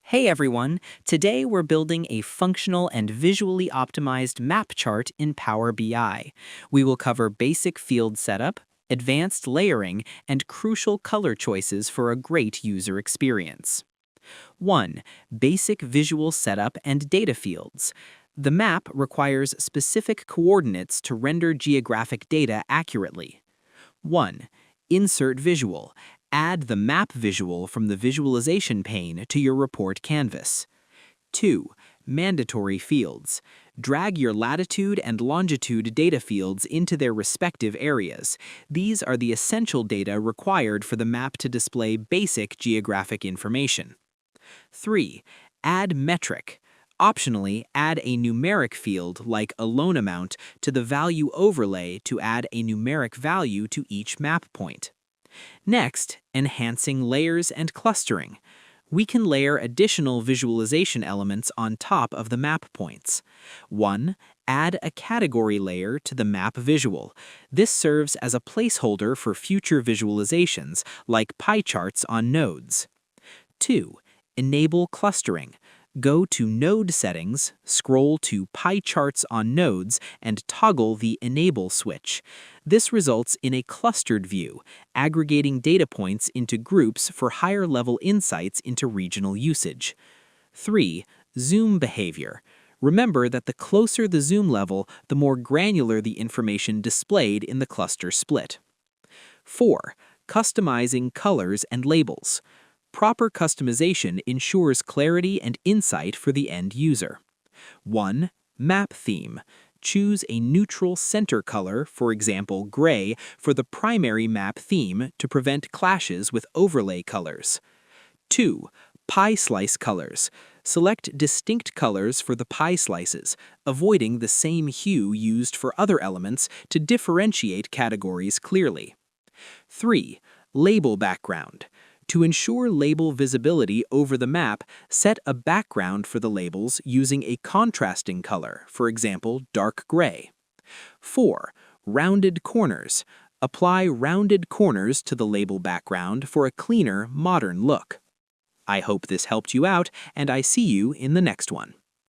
Hey everyone, today we're building a functional and visually optimized map chart in Power BI. We will cover basic field setup, advanced layering, and crucial color choices for a great user experience. 1. Basic visual setup and data fields. The map requires specific coordinates to render geographic data accurately. 1. Insert visual. Add the map visual from the visualization pane to your report canvas. 2. Mandatory fields. Drag your latitude and longitude data fields into their respective areas. These are the essential data required for the map to display basic geographic information. 3. Add metric. Optionally, add a numeric field like a loan amount to the value overlay to add a numeric value to each map point. Next, enhancing layers and clustering. We can layer additional visualization elements on top of the map points. 1. Add a category layer to the map visual. This serves as a placeholder for future visualizations, like pie charts on nodes. 2. Enable clustering. Go to Node Settings, scroll to Pie Charts on Nodes, and toggle the Enable switch. This results in a clustered view, aggregating data points into groups for higher-level insights into regional usage. 3. Zoom behavior. Remember that the closer the zoom level, the more granular the information displayed in the cluster split. 4. Customizing colors and labels. Proper customization ensures clarity and insight for the end user. 1. Map theme. Choose a neutral center color, for example gray, for the primary map theme to prevent clashes with overlay colors. 2. Pie slice colors. Select distinct colors for the pie slices, avoiding the same hue used for other elements to differentiate categories clearly. 3. Label background. To ensure label visibility over the map, set a background for the labels using a contrasting color, for example, dark gray. 4. Rounded corners. Apply rounded corners to the label background for a cleaner, modern look. I hope this helped you out, and I see you in the next one.